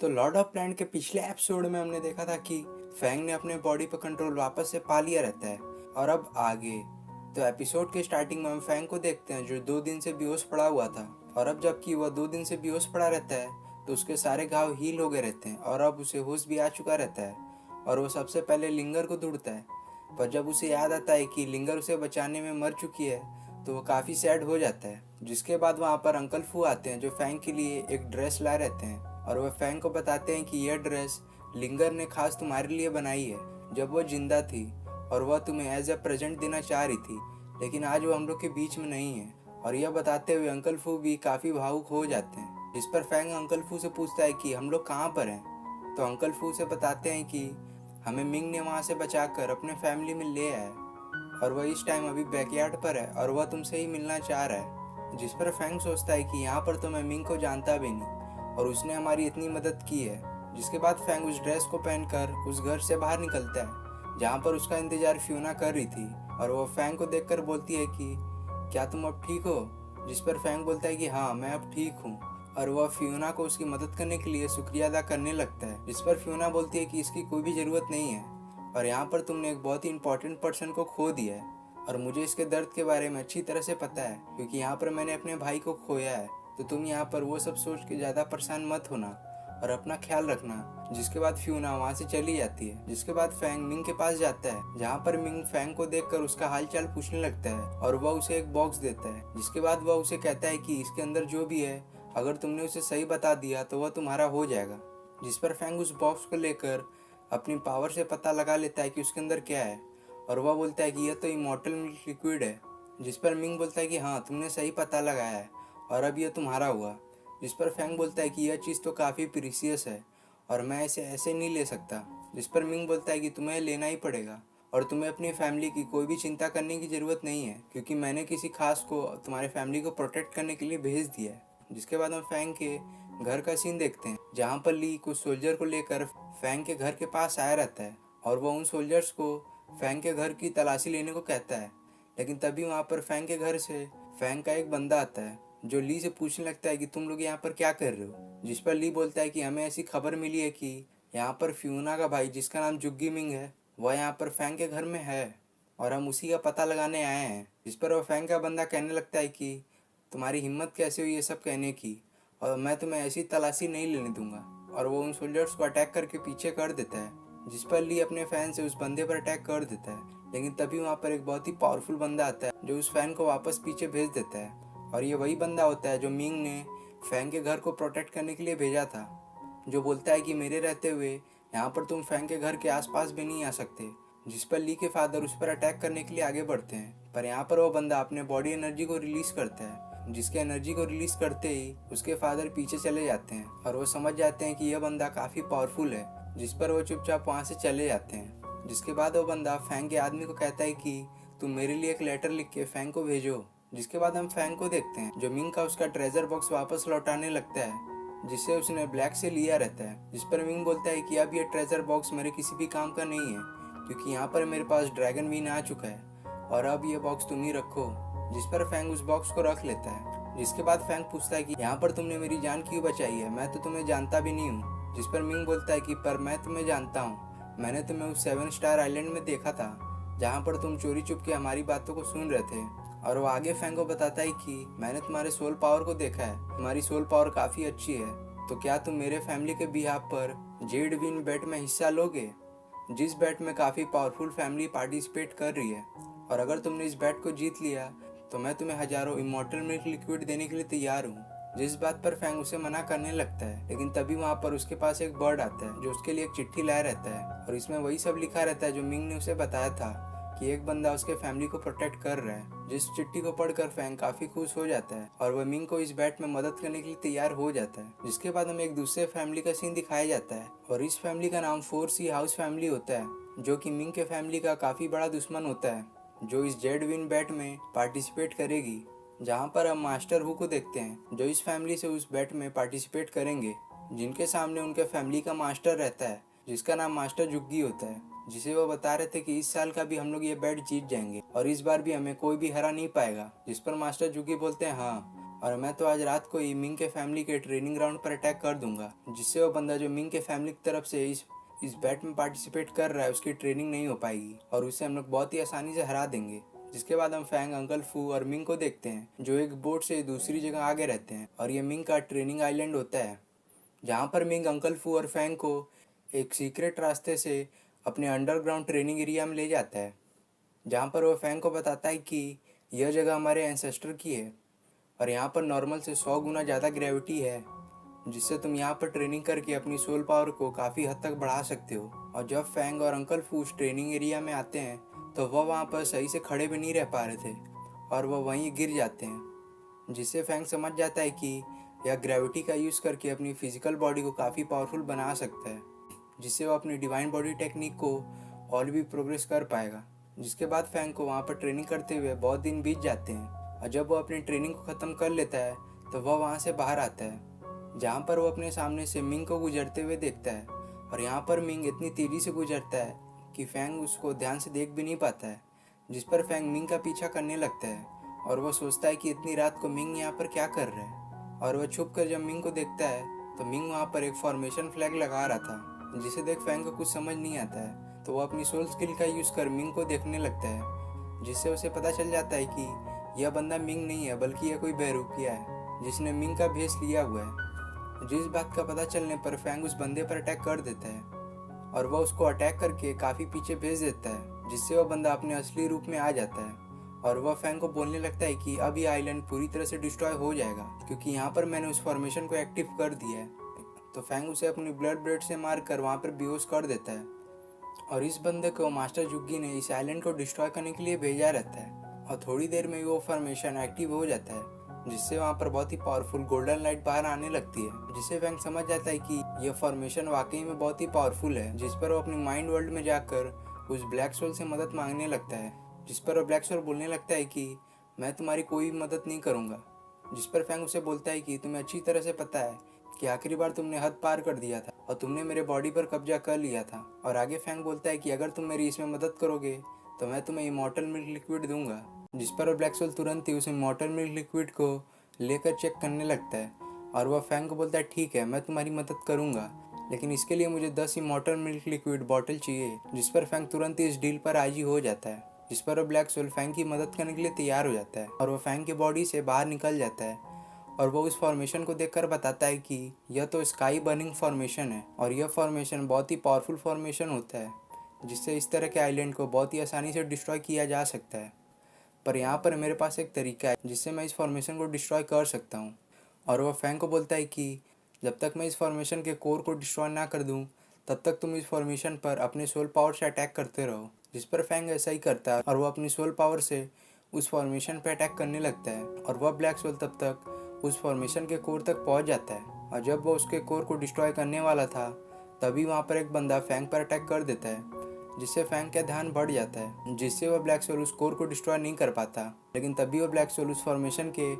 तो Lord of planned के पिछले एपिसोड में हमने देखा था कि फैंग ने अपने बॉडी पर कंट्रोल वापस से पा लिया रहता है। और अब आगे तो एपिसोड के स्टार्टिंग में हम फैंग को देखते हैं जो 2 दिन से बेहोश पड़ा हुआ था। और अब जबकि वह 2 दिन से बेहोश पड़ा रहता है तो उसके सारे घाव हील हो गए रहते हैं और अब उसे होश भी आ चुका रहता है। और वो सबसे पहले लिंगर को ढूंढता है, पर जब उसे याद आता है कि लिंगर उसे बचाने में मर चुकी है तो वो काफ़ी सैड हो जाता है। जिसके बाद वहाँ पर अंकल फू आते हैं जो फैंग के लिए एक ड्रेस लाए रहते हैं और वह फैंग को बताते हैं कि यह ड्रेस लिंगर ने खास तुम्हारे लिए बनाई है जब वह जिंदा थी और वह तुम्हें एज अ प्रेजेंट देना चाह रही थी, लेकिन आज वो हम लोग के बीच में नहीं है। और यह बताते हुए अंकल फू भी काफ़ी भावुक हो जाते हैं, जिस पर फैंग अंकल फू से पूछता है कि हम लोग कहाँ पर हैं। तो अंकल फू से बताते हैं कि हमें मिंग ने वहाँ से बचाकर अपने फैमिली में ले आया और वह इस टाइम अभी बैकयार्ड पर है और वह तुमसे ही मिलना चाह रहा है। जिस पर फैंग सोचता है कि यहाँ पर तो मैं मिंग को जानता भी नहीं और उसने हमारी इतनी मदद की है। जिसके बाद फैंग उस ड्रेस को पहनकर उस घर से बाहर निकलता है जहाँ पर उसका इंतजार फ्यूना कर रही थी और वह फैंग को देखकर बोलती है कि क्या तुम अब ठीक हो। जिस पर फैंग बोलता है कि हाँ मैं अब ठीक हूँ और वह फ्यूना को उसकी मदद करने के लिए शुक्रिया अदा करने लगता है। जिस पर फ्यूना बोलती है कि इसकी कोई भी ज़रूरत नहीं है और यहाँ पर तुमने एक बहुत ही इंपॉर्टेंट पर्सन को खो दिया है और मुझे इसके दर्द के बारे में अच्छी तरह से पता है क्योंकि यहाँ पर मैंने अपने भाई को खोया है। तो तुम यहाँ पर वो सब सोच के ज़्यादा परेशान मत होना और अपना ख्याल रखना। जिसके बाद फ्यूना वहाँ से चली जाती है। जिसके बाद फैंग मिंग के पास जाता है जहाँ पर मिंग फैंग को देखकर उसका हालचाल पूछने लगता है और वह उसे एक बॉक्स देता है। जिसके बाद वह उसे कहता है कि इसके अंदर जो भी है अगर तुमने उसे सही बता दिया तो वह तुम्हारा हो जाएगा। जिस पर फैंग उस बॉक्स को लेकर अपनी पावर से पता लगा लेता है कि उसके अंदर क्या है और वह बोलता है कि यह तो इमॉर्टल मिल्क लिक्विड है। जिस पर मिंग बोलता है कि हाँ तुमने सही पता लगाया है और अब यह तुम्हारा हुआ। जिस पर फैंग बोलता है कि यह चीज़ तो काफ़ी प्रीसियस है और मैं इसे ऐसे नहीं ले सकता। जिस पर मिंग बोलता है कि तुम्हें लेना ही पड़ेगा और तुम्हें अपनी फैमिली की कोई भी चिंता करने की ज़रूरत नहीं है क्योंकि मैंने किसी खास को तुम्हारे फैमिली को प्रोटेक्ट करने के लिए भेज दिया है। जिसके बाद हम फैंग के घर का सीन देखते हैं जहाँ पर ली कुछ सोल्जर को लेकर फैंग के घर के पास आया रहता है और वह उन सोल्जर्स को फैंग के घर की तलाशी लेने को कहता है। लेकिन तभी वहाँ पर फैंग के घर से फैंग का एक बंदा आता है जो ली से पूछने लगता है कि तुम लोग यहाँ पर क्या कर रहे हो। जिस पर ली बोलता है कि हमें ऐसी खबर मिली है कि यहाँ पर फ्यूना का भाई जिसका नाम जुग्गी मिंग है वह यहाँ पर फैंग के घर में है और हम उसी का पता लगाने आए हैं। जिस पर वह फैंग का बंदा कहने लगता है कि तुम्हारी हिम्मत कैसे हुई ये सब कहने की और मैं तुम्हें ऐसी तलाशी नहीं लेने दूंगा। और वो उन सोल्जर्स को अटैक करके पीछे कर देता है। जिस पर ली अपने फैन से उस बंदे पर अटैक कर देता है, लेकिन तभी वहाँ पर एक बहुत ही पावरफुल बंदा आता है जो उस फैन को वापस पीछे भेज देता है। और ये वही बंदा होता है जो मिंग ने फैंग के घर को प्रोटेक्ट करने के लिए भेजा था, जो बोलता है कि मेरे रहते हुए यहाँ पर तुम फैंग के घर के आसपास भी नहीं आ सकते। जिस पर ली के फादर उस पर अटैक करने के लिए आगे बढ़ते हैं, पर यहाँ पर वो बंदा अपने बॉडी एनर्जी को रिलीज करता है। जिसके एनर्जी को रिलीज करते ही उसके फादर पीछे चले जाते हैं और वो समझ जाते हैं कि यह बंदा काफ़ी पावरफुल है। जिस पर वो चुपचाप वहाँ से चले जाते हैं। जिसके बाद वो बंदा फैंग के आदमी को कहता है कि तुम मेरे लिए एक लेटर लिख के फैंग को भेजो। जिसके बाद हम फैंग को देखते हैं जो मिंग का उसका ट्रेजर बॉक्स वापस लौटाने लगता है जिसे उसने ब्लैक से लिया रहता है। जिस पर मिंग बोलता है कि अब ये ट्रेजर बॉक्स मेरे किसी भी काम का नहीं है क्योंकि यहाँ पर मेरे पास ड्रैगन विन आ चुका है और अब ये बॉक्स तुम ही रखो। जिस पर फैंग उस बॉक्स को रख लेता है। जिसके बाद फैंग पूछता है कि यहाँ पर तुमने मेरी जान क्यों बचाई है, मैं तो तुम्हें जानता भी नहीं हूँ। जिस पर मिंग बोलता है कि पर मैं तुम्हें जानता हूँ, मैंने तुम्हें उस 7 स्टार आइलैंड में देखा था जहाँ पर तुम चोरी चुप के हमारी बातों को सुन रहे थे। और वो आगे फैंग को बताता है कि मैंने तुम्हारे सोल पावर को देखा है, तुम्हारी सोल पावर काफ़ी अच्छी है, तो क्या तुम मेरे फैमिली के बिहाफ पर जेड विन बेट में हिस्सा लोगे, जिस बेट में काफ़ी पावरफुल फैमिली पार्टिसिपेट कर रही है। और अगर तुमने इस बेट को जीत लिया तो मैं तुम्हें हजारों इमॉर्टल मिल्क लिक्विड देने के लिए तैयार हूँ। जिस बात पर फैंग उसे मना करने लगता है, लेकिन तभी वहाँ पर उसके पास एक बर्ड आता है जो उसके लिए एक चिट्ठी लाया रहता है और इसमें वही सब लिखा रहता है जो मिंग ने उसे बताया था कि एक बंदा उसके फैमिली को प्रोटेक्ट कर रहा है। जिस चिट्ठी को पढ़कर फैंग काफी खुश हो जाता है और वह मिंग को इस बैट में मदद करने के लिए तैयार हो जाता है। जिसके बाद हमें एक दूसरे फैमिली का सीन दिखाया जाता है और इस फैमिली का नाम 4C हाउस फैमिली होता है जो कि मिंग के फैमिली का काफी बड़ा दुश्मन होता है, जो इस जेड विन बैट में पार्टिसिपेट करेगी। जहाँ पर हम मास्टर हु को देखते हैं जो इस फैमिली से उस बैट में पार्टिसिपेट करेंगे, जिनके सामने उनके फैमिली का मास्टर रहता है जिसका नाम मास्टर जुग्गी होता है, जिसे वो बता रहे थे कि इस साल का भी हम लोग ये बैट जीत जाएंगे और इस बार भी हमें कोई भी हरा नहीं पाएगा। जिस पर मास्टर जुग्गी बोलते हैं हाँ, और मैं तो आज रात को ही मिंग के फैमिली के ट्रेनिंग ग्राउंड पर अटैक कर दूंगा, जिससे वो बंदा जो मिंग के फैमिली की तरफ से इस बैट में पार्टिसिपेट कर रहा है उसकी ट्रेनिंग नहीं हो पाएगी और उसे हम लोग बहुत ही आसानी से हरा देंगे। जिसके बाद हम फैंग, अंकल फू और मिंग को देखते हैं जो एक बोट से दूसरी जगह आगे रहते हैं और ये मिंग का ट्रेनिंग आइलैंड होता है, जहाँ पर मिंग अंकल फू और फैंग को एक सीक्रेट रास्ते से अपने अंडरग्राउंड ट्रेनिंग एरिया में ले जाता है, जहाँ पर वो फैंग को बताता है कि यह जगह हमारे एंसेस्टर की है और यहाँ पर नॉर्मल से 100 गुना ज़्यादा ग्रेविटी है, जिससे तुम यहाँ पर ट्रेनिंग करके अपनी सोल पावर को काफ़ी हद तक बढ़ा सकते हो। और जब फैंग और अंकल फू उस ट्रेनिंग एरिया में आते हैं तो वह वहाँ पर सही से खड़े भी नहीं रह पा रहे थे और वह वहीं गिर जाते हैं, जिससे फैंग समझ जाता है कि यह ग्रेविटी का यूज़ करके अपनी फिजिकल बॉडी को काफ़ी पावरफुल बना सकता है, जिससे वह अपनी डिवाइन बॉडी टेक्निक को और भी प्रोग्रेस कर पाएगा। जिसके बाद फैंग को वहाँ पर ट्रेनिंग करते हुए बहुत दिन बीत जाते हैं और जब वह अपनी ट्रेनिंग को ख़त्म कर लेता है तो वह वहाँ से बाहर आता है, जहाँ पर वो अपने सामने से मिंग को गुजरते हुए देखता है और यहाँ पर मिंग इतनी तेज़ी से गुजरता है कि फैंग उसको ध्यान से देख भी नहीं पाता है, जिस पर फैंग मिंग का पीछा करने लगता है और वह सोचता है कि इतनी रात को मिंग यहाँ पर क्या कर रहा है। और वह छुप कर जब मिंग को देखता है तो मिंग वहाँ पर एक फॉर्मेशन फ्लैग लगा रहा था, जिसे देख फैंग को कुछ समझ नहीं आता है, तो वह अपनी सोल स्किल का यूज़ कर मिंग को देखने लगता है, जिससे उसे पता चल जाता है कि यह बंदा मिंग नहीं है बल्कि यह कोई बहरूपिया है जिसने मिंग का भेष लिया हुआ है। जिस बात का पता चलने पर फैंग उस बंदे पर अटैक कर देता है और वह उसको अटैक करके काफ़ी पीछे भेज देता है, जिससे वह बंदा अपने असली रूप में आ जाता है और वह फैंग को बोलने लगता है कि अब ये आइलैंड पूरी तरह से डिस्ट्रॉय हो जाएगा क्योंकि यहाँ पर मैंने उस फॉर्मेशन को एक्टिव कर दिया है। तो फैंग उसे अपनी ब्लेड से मार कर वहाँ पर बेहोश कर देता है और इस बंदे को मास्टर जुग्गी ने इस आइलैंड को डिस्ट्रॉय करने के लिए भेजा रहता है और थोड़ी देर में वो फॉर्मेशन एक्टिव हो जाता है, जिससे वहाँ पर बहुत ही पावरफुल गोल्डन लाइट बाहर आने लगती है, जिससे फैंग समझ जाता है कि यह फॉर्मेशन वाकई में बहुत ही पावरफुल है। जिस पर वो अपनी माइंड वर्ल्ड में जाकर उस ब्लैक सोल से मदद मांगने लगता है, जिस पर वो ब्लैक सोल बोलने लगता है कि मैं तुम्हारी कोई मदद नहीं करूँगा। जिस पर फैंग उसे बोलता है कि तुम्हें अच्छी तरह से पता है कि आखिरी बार तुमने हद पार कर दिया था और तुमने मेरे बॉडी पर कब्जा कर लिया था। और आगे फैंग बोलता है कि अगर तुम मेरी इसमें मदद करोगे तो मैं तुम्हें इमॉर्टल मिल्क लिक्विड दूंगा। जिस पर ब्लैक सोल तुरंत ही उस इमॉर्टल मिल्क लिक्विड को लेकर चेक करने लगता है और वह फैंग को बोलता है ठीक है, मैं तुम्हारी मदद करूंगा, लेकिन इसके लिए मुझे 10 इमॉर्टल मिल्क लिक्विड बॉटल चाहिए। जिस पर फैंग तुरंत ही इस डील पर राजी हो जाता है, जिस पर वो ब्लैक सोल फैंग की मदद करने के लिए तैयार हो जाता है और वह फैंग की बॉडी से बाहर निकल जाता है और वो उस फॉर्मेशन को देखकर बताता है कि यह तो स्काई बर्निंग फॉर्मेशन है और यह फॉर्मेशन बहुत ही पावरफुल फॉर्मेशन होता है, जिससे इस तरह के आइलैंड को बहुत ही आसानी से डिस्ट्रॉय किया जा सकता है। पर यहाँ पर मेरे पास एक तरीका है जिससे मैं इस फॉर्मेशन को डिस्ट्रॉय कर सकता हूँ। और वह फैंग को बोलता है कि जब तक मैं इस फॉर्मेशन के कोर को डिस्ट्रॉय ना कर दूँ तब तक तुम इस फॉर्मेशन पर अपने सोल पावर से अटैक करते रहो। जिस पर फैंग ऐसा ही करता है और वह अपनी सोल पावर से उस फॉर्मेशन पर अटैक करने लगता है और वह ब्लैक सोल तब तक उस फॉर्मेशन के कोर तक पहुंच जाता है और जब वह उसके कोर को डिस्ट्रॉय करने वाला था तभी वहाँ पर एक बंदा फैंग पर अटैक कर देता है, जिससे फैंग का ध्यान बढ़ जाता है, जिससे वह ब्लैक सोल उस कोर को डिस्ट्रॉय नहीं कर पाता। लेकिन तभी वह ब्लैक सोल उस फॉर्मेशन के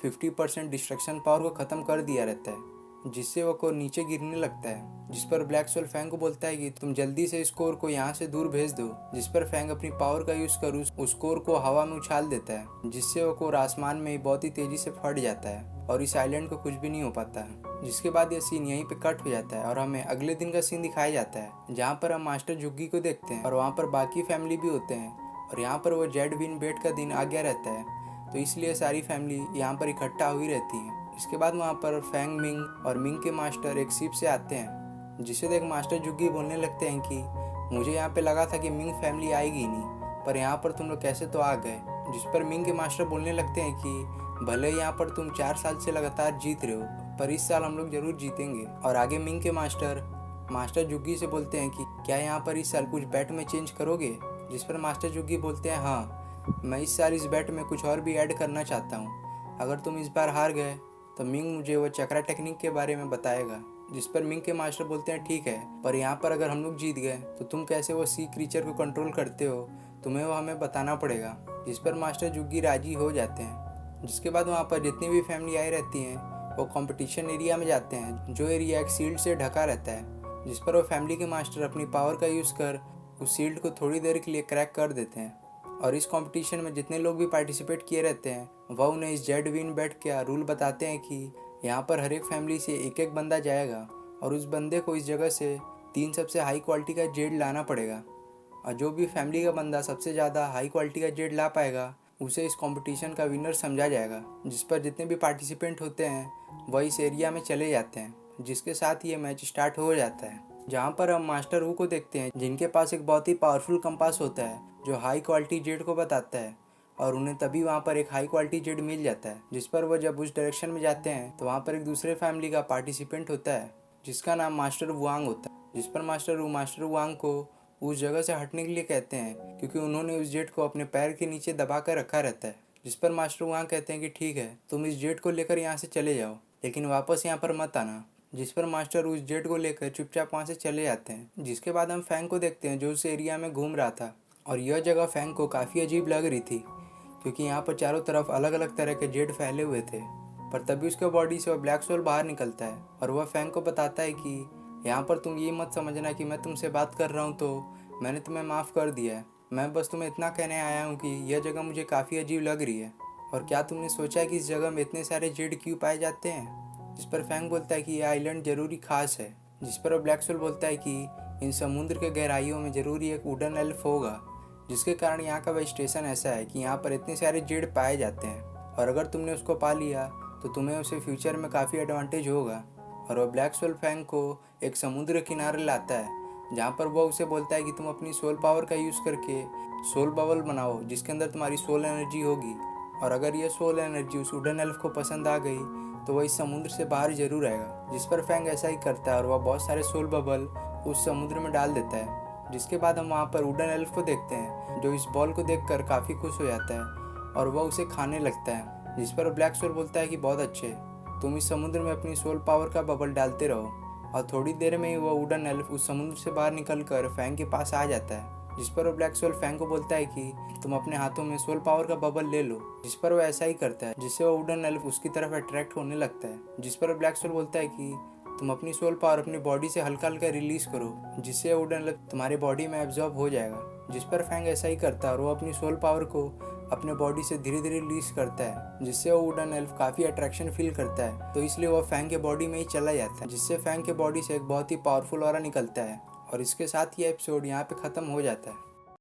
50% डिस्ट्रक्शन पावर को ख़त्म कर दिया रहता है, जिससे वह कोर नीचे गिरने लगता है। जिस पर ब्लैक सोल फैंग को बोलता है कि तुम जल्दी से इस कोर को यहाँ से दूर भेज दो। जिस पर फैंग अपनी पावर का यूज़ कर उस कोर को हवा में उछाल देता है, जिससे वह कोर आसमान में बहुत ही तेज़ी से फट जाता है और इस आइलैंड को कुछ भी नहीं हो पाता है। जिसके बाद यह सीन यहीं पे कट हो जाता है और हमें अगले दिन का सीन दिखाया जाता है, जहाँ पर हम मास्टर जुग्गी को देखते हैं और वहाँ पर बाकी फैमिली भी होते हैं और यहाँ पर वो जेड विन बेट का दिन आ गया रहता है, तो इसलिए सारी फैमिली यहाँ पर इकट्ठा हुई रहती है। इसके बाद वहाँ पर फैंग, मिंग और मिंग के मास्टर एक शिप से आते हैं, जिसे देख मास्टर जुग्गी बोलने लगते हैं कि मुझे यहाँ पे लगा था कि मिंग फैमिली आएगी नहीं, पर यहाँ पर तुम लोग कैसे तो आ गए। जिस पर मिंग के मास्टर बोलने लगते हैं कि भले यहाँ पर तुम 4 साल से लगातार जीत रहे हो, पर इस साल हम लोग जरूर जीतेंगे। और आगे मिंग के मास्टर जुग्गी से बोलते हैं कि क्या यहाँ पर इस साल कुछ बैट में चेंज करोगे। जिस पर मास्टर जुग्गी बोलते हैं हाँ, मैं इस साल इस बैट में कुछ और भी ऐड करना चाहता हूँ। अगर तुम इस बार हार गए तो मिंग मुझे वो चक्रा टेक्निक के बारे में बताएगा। जिस पर मिंग के मास्टर बोलते हैं ठीक है, पर यहाँ पर अगर हम लोग जीत गए तो तुम कैसे वो सी क्रीचर को कंट्रोल करते हो, तुम्हें वो हमें बताना पड़ेगा। जिस पर मास्टर जुग्गी राजी हो जाते हैं। जिसके बाद वहाँ पर जितनी भी फैमिली आई रहती हैं वो कंपटीशन एरिया में जाते हैं, जो एरिया एक शील्ड से ढका रहता है। जिस पर वो फैमिली के मास्टर अपनी पावर का यूज़ कर उस शील्ड को थोड़ी देर के लिए क्रैक कर देते हैं और इस कंपटीशन में जितने लोग भी पार्टिसिपेट किए रहते हैं वह उन्हें इस जेड विन बेट का रूल बताते हैं कि यहाँ पर हर एक फैमिली से एक एक बंदा जाएगा और उस बंदे को इस जगह से 3 सबसे हाई क्वालिटी का जेड लाना पड़ेगा, और जो भी फैमिली का बंदा सबसे ज़्यादा हाई क्वालिटी का जेड ला पाएगा उसे इस कंपटीशन का विनर समझा जाएगा। जिस पर जितने भी पार्टिसिपेंट होते हैं वह इस एरिया में चले जाते हैं, जिसके साथ ये मैच स्टार्ट हो जाता है, जहाँ पर हम मास्टर वू को देखते हैं जिनके पास एक बहुत ही पावरफुल कंपास होता है जो हाई क्वालिटी जेड को बताता है, और उन्हें तभी वहाँ पर एक हाई क्वालिटी जेड मिल जाता है, जिस पर वह जब उस डायरेक्शन में जाते हैं तो वहाँ पर एक दूसरे फैमिली का पार्टिसिपेंट होता है जिसका नाम मास्टर वुआंग होता है, जिस पर मास्टर वुआंग को उस जगह से हटने के लिए कहते हैं क्योंकि उन्होंने उस जेट को अपने पैर के नीचे दबा कर रखा रहता है। जिस पर मास्टर वहाँ कहते हैं कि ठीक है, तुम इस जेट को लेकर यहाँ से चले जाओ लेकिन वापस यहाँ पर मत आना। जिस पर मास्टर उस जेट को लेकर चुपचाप वहाँ से चले जाते हैं। जिसके बाद हम फैंग को देखते हैं जो उस एरिया में घूम रहा था, और यह जगह फैंग को काफ़ी अजीब लग रही थी क्योंकि यहाँ पर चारों तरफ अलग अलग तरह के जेट फैले हुए थे। पर तभी उसके बॉडी से वह ब्लैक सोल बाहर निकलता है और वह फैंग को बताता है कि यहाँ पर तुम ये मत समझना कि मैं तुमसे बात कर रहा हूँ तो मैंने तुम्हें माफ़ कर दिया है, मैं बस तुम्हें इतना कहने आया हूँ कि यह जगह मुझे काफ़ी अजीब लग रही है, और क्या तुमने सोचा है कि इस जगह में इतने सारे जेड क्यों पाए जाते हैं। जिस पर फैंग बोलता है कि यह आइलैंड ज़रूरी खास है। जिस पर ब्लैक सोल बोलता है कि इन समुद्र के गहराइयों में ज़रूरी एक वुडन एल्फ होगा जिसके कारण यहाँ का वेजिटेशन ऐसा है कि यहाँ पर इतने सारे जेड पाए जाते हैं, और अगर तुमने उसको पा लिया तो तुम्हें उसे फ्यूचर में काफ़ी एडवांटेज होगा। और वह ब्लैक सोल फैंग को एक समुद्र किनारे लाता है जहाँ पर वह उसे बोलता है कि तुम अपनी सोल पावर का यूज़ करके सोल बबल बनाओ जिसके अंदर तुम्हारी सोल एनर्जी होगी, और अगर यह सोल एनर्जी उस वुडन एल्फ को पसंद आ गई तो वह इस समुद्र से बाहर जरूर आएगा। जिस पर फैंग ऐसा ही करता है और वह बहुत सारे सोल बबल उस समुद्र में डाल देता है। जिसके बाद हम वहाँ पर वुडन एल्फ को देखते हैं जो इस बॉल को देखकर काफ़ी खुश हो जाता है और वह उसे खाने लगता है। जिस पर ब्लैक सोल बोलता है कि बहुत अच्छे, तुम इस समुद्र में अपनी सोल पावर का बबल डालते रहो, और थोड़ी देर में ही वह वुडन एल्फ उस समुद्र से बाहर निकलकर फैंग के पास आ जाता है। जिस पर वह ब्लैक सोल फैंग को बोलता है कि तुम अपने हाथों में सोल पावर का बबल ले लो। जिस पर वह ऐसा ही करता है जिससे वह वुडन एल्फ उसकी तरफ अट्रैक्ट होने लगता है। जिस पर ब्लैक सोल बोलता है कि तुम अपनी सोल पावर अपनी बॉडी से हल्का हल्का रिलीज करो जिससे वुडन एल्फ तुम्हारी बॉडी में एब्जॉर्ब हो जाएगा। जिस पर फैंग ऐसा ही करता है और वो अपनी सोल पावर को अपने बॉडी से धीरे धीरे रिलीज करता है जिससे वो वुडन एल्फ काफ़ी अट्रैक्शन फील करता है, तो इसलिए वो फैंग के बॉडी में ही चला जाता है, जिससे फैंग के बॉडी से एक बहुत ही पावरफुल ऑरा निकलता है। और इसके साथ ये एपिसोड यहाँ पे ख़त्म हो जाता है।